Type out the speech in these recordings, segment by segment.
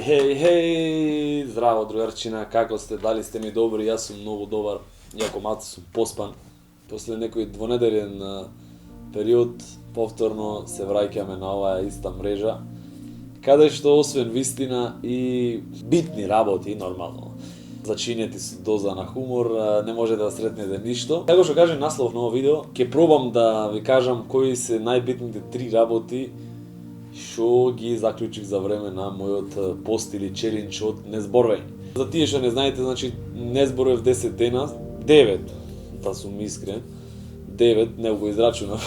Хеј, здраво другарчина, како сте, дали сте ми добри, јас сум многу добар, иако малку сум поспан. После некој двонеделен период, повторно се враќаме на оваа иста мрежа, каде што освен вистина и битни работи, нормално, зачинети со доза на хумор, не може да сретнете ништо. Како што кажем наслов на ово видео, ќе пробам да ви кажам кои се најбитните 3 работи што ги заклучив за време на мојот пост или челендж од незборување. За тие што не знаете, значи не зборував 10 дена, 9, да сум искрен, 9, не го израчунав.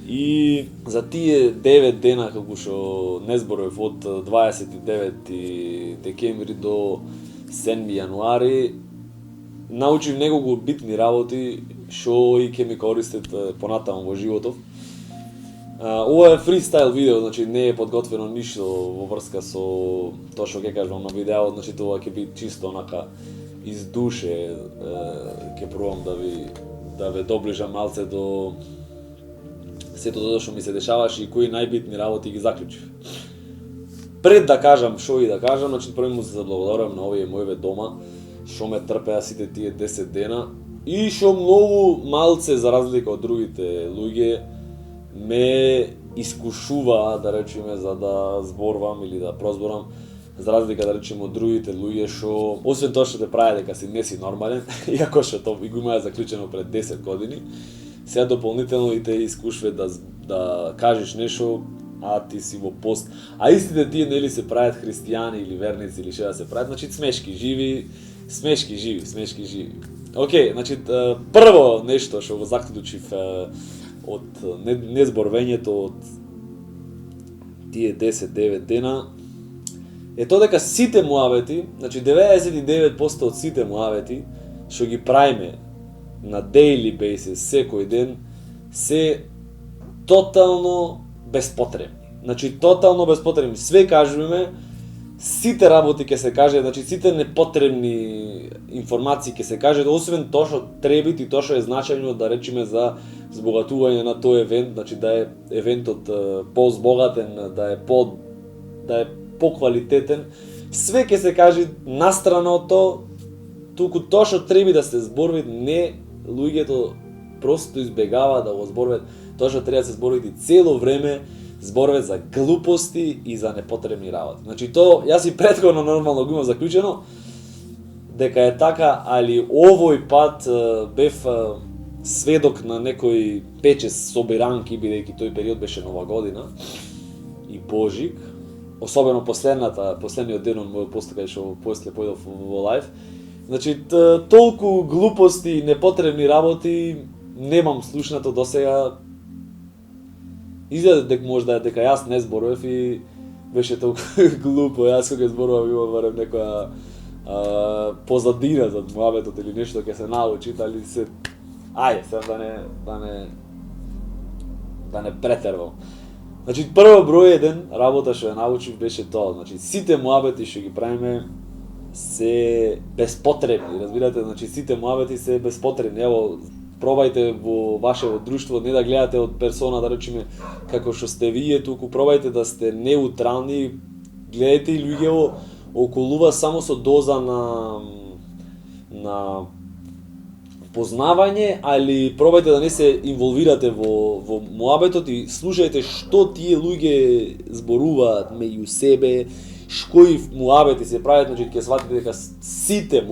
И за тие 9 дена како што не зборував од 29 декември до 7 јануари, научив неколку битни работи што и ќе ми користат понатаму во животов. Ова е фристайл видео, значи не е подготвено ништо во врска со тоа што ќе кажам на видеото, значи тоа ќе биде чисто онака из душе, ќе пробам да ве доближам малце до сето тоа што ми се дешаваше и кои најбитни работи ги заклучив. Пред да кажам што и да кажам, значи прво му се заблагодарувам на овие моје дома што ме трпеа сите тие 10 дена и што многу малце за разлика од другите луѓе ме искушува, да речеме, за да зборувам или да прозборам, за разлика, да речеме, од другите луѓе што, освен тоа што те прави дека си не си нормален, иако што тоа го имаа заклучено пред 10 години, сега дополнително и те искушува да кажеш нешто, а ти си во пост. А истите тие нели се прават христијани или верници или што да се прават, значи смешки живи. Океј, значи прво нешто што го заклучив од незборвењето од тие 10-9 дена е тоа дека сите муавети, значи 99% од сите муавети што ги правиме на daily basis секој ден се тотално беспотребни. Значи тотално беспотребни. Све кажуваме, сите работи ќе се каже, значи сите непотребни информации ќе се кажат, освен тоа што треба и тоа што е значајно, да речеме, за збогатување на тој евент, значи да е евентот позбогатен, да е поквалитетен. Све ќе се каже настрана од тоа, туку тоа што треба да се зборви, не, луѓето просто избегава да го зборват тоа што треба да се зборви цело време, зборват за глупости и за непотребни работи. Значи тоа, јас и претходно нормално го имам заклучено дека е така, али овој пат бев сведок на некој печес собиранки, бидејќи тој период беше Нова година и Божик, особено последниот ден од мојот пост, кај што после појдов во лајв. Значи толку глупости и непотребни работи немам слушнато досега. Изгледа дека јас не зборував и беше толку глупо. Јас кога зборував имам барем некоја позадина за муабетот или нешто ќе се научи, али се ајде сега да не претервам. Значи прво број 1 работа што ја научив беше тоа, значи сите муабети што ги правиме се беспотребни, разбирате, значи сите муабети се беспотребни. Ево, пробајте во вашето друштво не да гледате од персона, да речеме, како што сте вие, туку пробајте да сте неутрални, гледајте и луѓето околу вас само со доза на познавање, али пробајте да не се инволвирате во муабетот и слушајте што тие луѓе зборуваат меѓу себе, кои муабети се прават, значи ќе сватите дека сите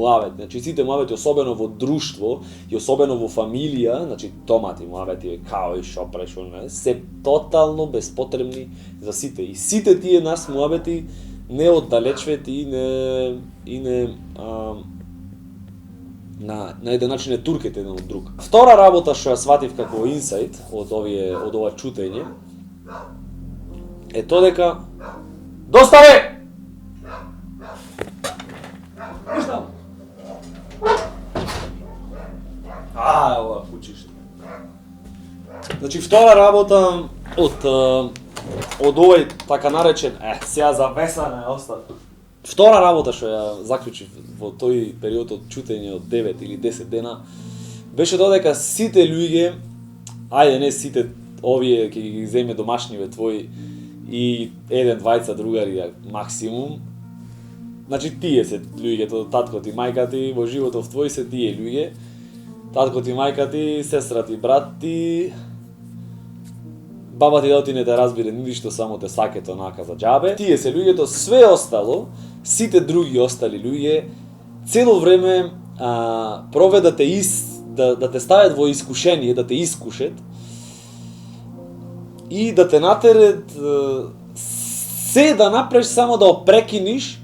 муабети, особено во друштво и особено во фамилија, значи томати муабети, као и шо прешо, се тотално беспотребни за сите. И сите тие нас муабети не оддалечват и не на еден начин не туркат еден од друг. Втора работа што ја сватив како инсайт од ова чутење е тоа дека доставе! Ова кучиште. Значи втора работа од овој така наречен, сега завесана е остана. Втора работа што ја заклучив во тој период од чутење од 9 или 10 дена беше тоа дека сите луѓе, ајде не сите овие ќе ги земе домашниве твои и еден, двајца другари максимум. Значи тие се луѓето, татко ти, мајка ти, во животов твој се тие луѓе. Татко ти, мајка ти, сестра ти, брат ти, баба ти да не те разбере ништо, само те сакето онака за џабе. Тие се луѓето, све остало, сите други остали луѓе, цело време пробаат да те стават во искушение, да те искушат и да те натерат се да направиш само да опрекиниш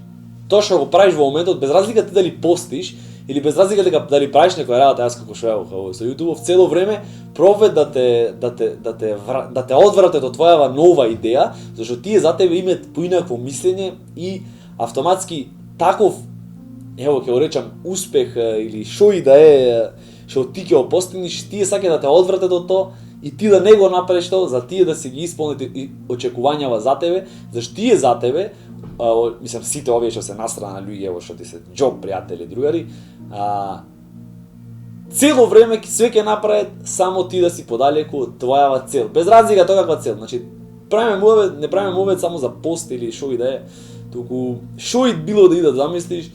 тоа што го правиш во моментот, без разлика ти дали постиш или без разлика дали правиш некоја работа, јас како што ево со YouTube, цело време пробаат да те одвратат од твојава нова идеја, зашто тие за тебе имаат поинакво мислење и автоматски таков, ево ќе го речам, успех или што и да е што ти ќе го постигнеш, тие сакаат да те одвратат од тоа и ти да не го направиш тоа, за тие да се ги исполнат очекувањава за тебе, зашто тие за тебе, мислам сите овие што се настрана на луѓе, што ти се џоб пријатели, другари, цело време све ќе направат само ти да си подалеку од твојава цел, без разлика тоа каква цел. Значи не правиме мовет само за пост или што и да е, туку што и било да замислиш,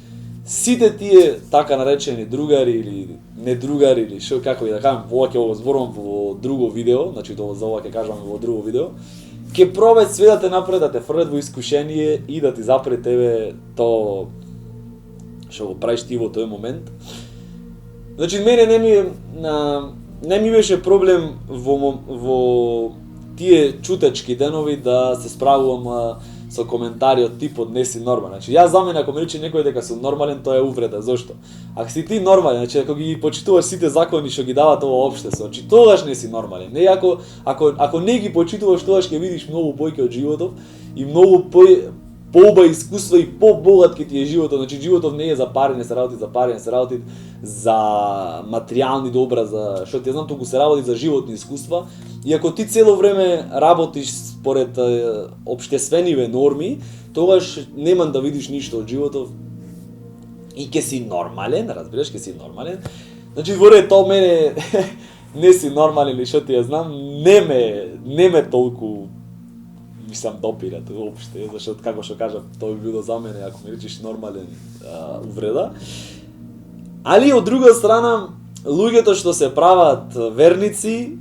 сите тие така наречени другари или не другари или што како и да кажам, ова ќе го зборувам во друго видео, значи за ова ќе кажам во друго видео, ќе пробаат све да те направат да те фрлат во искушение и да ти запре тебе тоа што го правиш ти во тој момент. Значи мене не ми беше проблем во тие чутачки денови да се справувам со коментари од типот не си нормален. Значи јас за мене ако ме рече некој дека сум нормален, тоа е увреда. Зошто? Ако си ти нормален, значи ако ги почитуваш сите закони што ги дава тоа општество, значи тогаш не си нормален. Не ако не ги почитуваш, тогаш ќе видиш многу поиќе од животов и многу поуба искуства и побогат ќе ти е животот. Значи животот не е за пари, не се работи за пари, не се работи за материјални добра, за што ти знам, туку се работи за животни искуства. И ако ти цело време работиш според општествениве норми, тогаш нема да видиш ништо од животов и ќе си нормален, разбираш, ќе си нормален. Значи воре тоа мене не си нормален или што ти ја знам, не ме толку мислам допират воопште, зашто како што кажав, тоа би било за мене ако ми речеш нормален увреда. Али од друга страна, луѓето што се прават верници,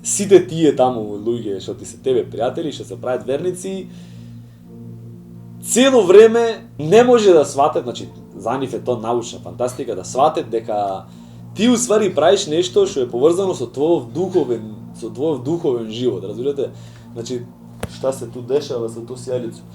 сите тие таму луѓе што ти се тебе пријатели, што се прават верници, цело време не може да сватат, значи за нив е тоа научна фантастика, да сватат дека ти уствари правиш нешто што е поврзано со твојот духовен живот, разбирате? Значи шта се ту дешава со тоа сијалицу?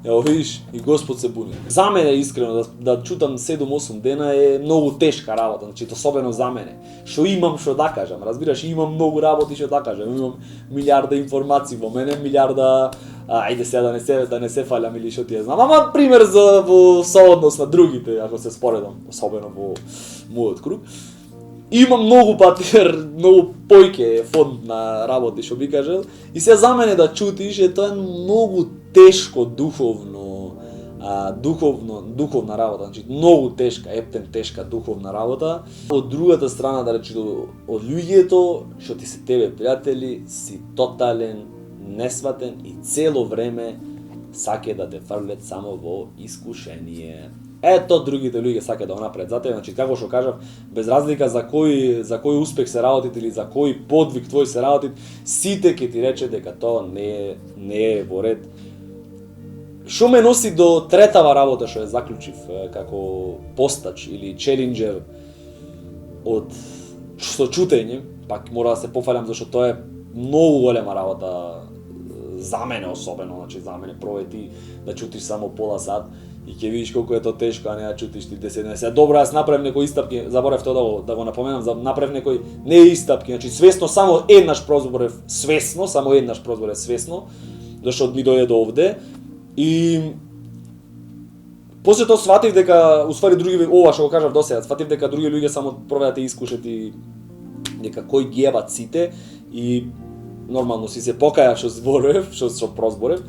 Ево видиш, и Господ се буни. За мене искрено да чутам 7-8 дена е многу тешка работа, значи особено за мене. Што имам што да кажам, разбираш, имам многу работи што да кажам, имам милиарда информации во мене, милиарда ајде сега да не се фалам или што ти ја знам. Ама пример за во сооднос на другите, ако се споредам, особено во мојот круг. Имам многу многу појќе фонд на работи, што би кажал, и се за мене да чутиш е тоа многу тешко духовна работа, значи многу тешка, ептен тешка духовна работа. Од другата страна, да речи, од луѓето што ти се тебе пријатели, си тотален, несватен и цело време саке да те фрлет само во искушение. Ето другите луѓе сака да го направат за тебе, значи како што кажав, без разлика за кој успех се работит или за кој подвиг твој се работит, сите ќе ти рече дека тоа не е во ред. Што ме носи до третава работа што ја заклучив како постач или челенџер со чутење, пак мора да се пофалам зашто тоа е многу голема работа за мене особено, значи за мене провети да чутиш само пола сат и ќе видиш колку е тоа тешко, а не да чутиш ти 10-11. Добро, јас направив некои истапки, заборев тоа да го напоменам, направив некои не истапки, значи свесно само еднаш прозборев свесно, зашто ми дојде до овде и после тоа сватив дека уствари други, ова што го кажав досега, сватив дека други луѓе само пробаат да те искушат и дека кој ги ебат сите и нормално си се покаја што зборев, што прозборев.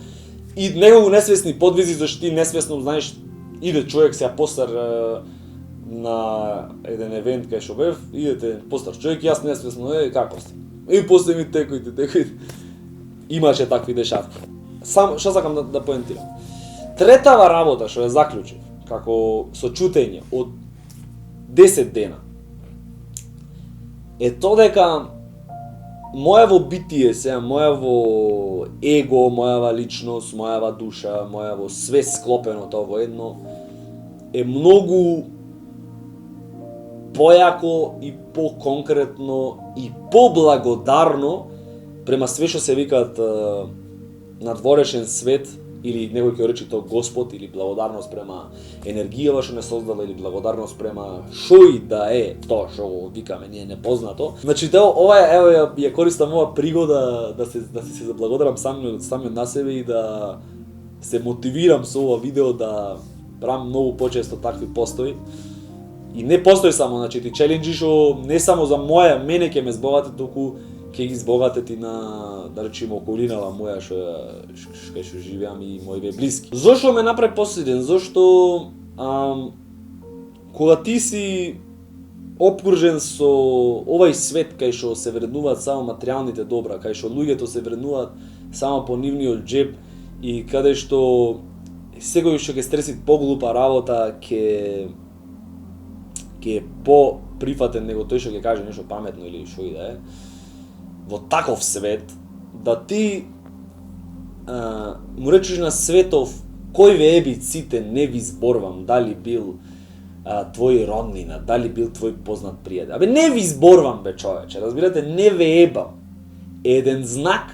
И неколку несвесни подвизи, зашто ти несвесно знаеш, иде човек сега постар на еден евент кај што бев, идете постар човек, јас несвесно, како сте? И после ми текоите. имаше такви дешавки. Само што сакам да поентирам. Третава работа што ја заклучив како со чутење од 10 дена е тоа дека мојаво битие сега, мојаво его, мојава личност, мојава душа, мојаво све склопено тоа во едно е многу појако и по-конкретно и поблагодарно према све што се викаат надворешен свет, или некој ќе рече тоа Господ, или благодарност према енергијава што не создала, или благодарност према што и да е тоа што го викаме ние непознато. Значи ова ево ја користам ова пригода да се заблагодарам самиот на себе и да се мотивирам со ова видео да правам многу почесто такви постои. И не постои само, значи ти челенџи што не само за мене ќе ме збогате, туку ќе ги збогатети на, да речеме, околинава моја што живеам и моите блиски. Зошто ме направи посилен? Зошто кога ти си обкружен со овај свет кај што се вреднуваат само материјалните добра, кај што луѓето се вреднуваат само по нивниот џеб и каде што секој што ќе стреси поглупа работа ќе е по-прифатен него тој што ќе каже нешто паметно или што и да е. Во таков свет, да ти му речеш на светов кој ве еби сите не ви зборвам, дали бил твој роднина, дали бил твој познат пријател. Абе не ви зборвам бе човече, разбирате, не ве ебам. Еден знак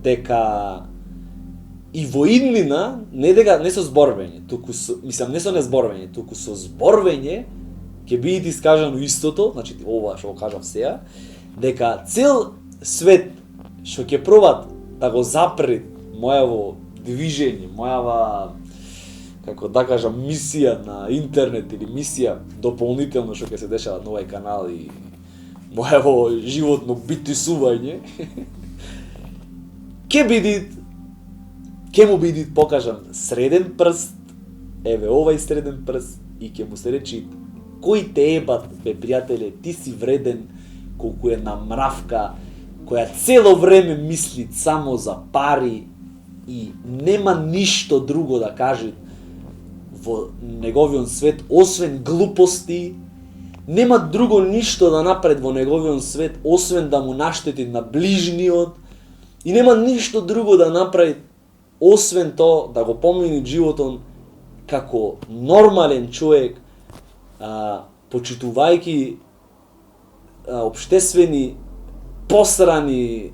дека и во иднина не со зборвење, туку не со незборвење, туку со зборвење ќе биде искажано истото, значи ова што го кажав сега, дека цел свет што ќе пробат да го запрет мојаво движење, мојава, како да кажам, мисија на интернет или мисија дополнително што ќе се дешава на овај канал и мојаво животно битисување, ќе му биде покажан среден прст, еве овај среден прст и ќе му се речи кој те ебат бе пријателе, ти си вреден, колку една мравка која цело време мисли само за пари и нема ништо друго да каже во неговиот свет освен глупости, нема друго ништо да направи во неговиот свет освен да му наштети на ближниот и нема ништо друго да направи освен тоа да го помини животот како нормален човек, почитувајќи општествени посрани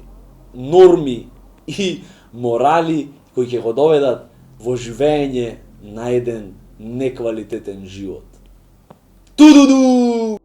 норми и морали кои ќе го доведат во живење на еден неквалитетен живот. Тудуду!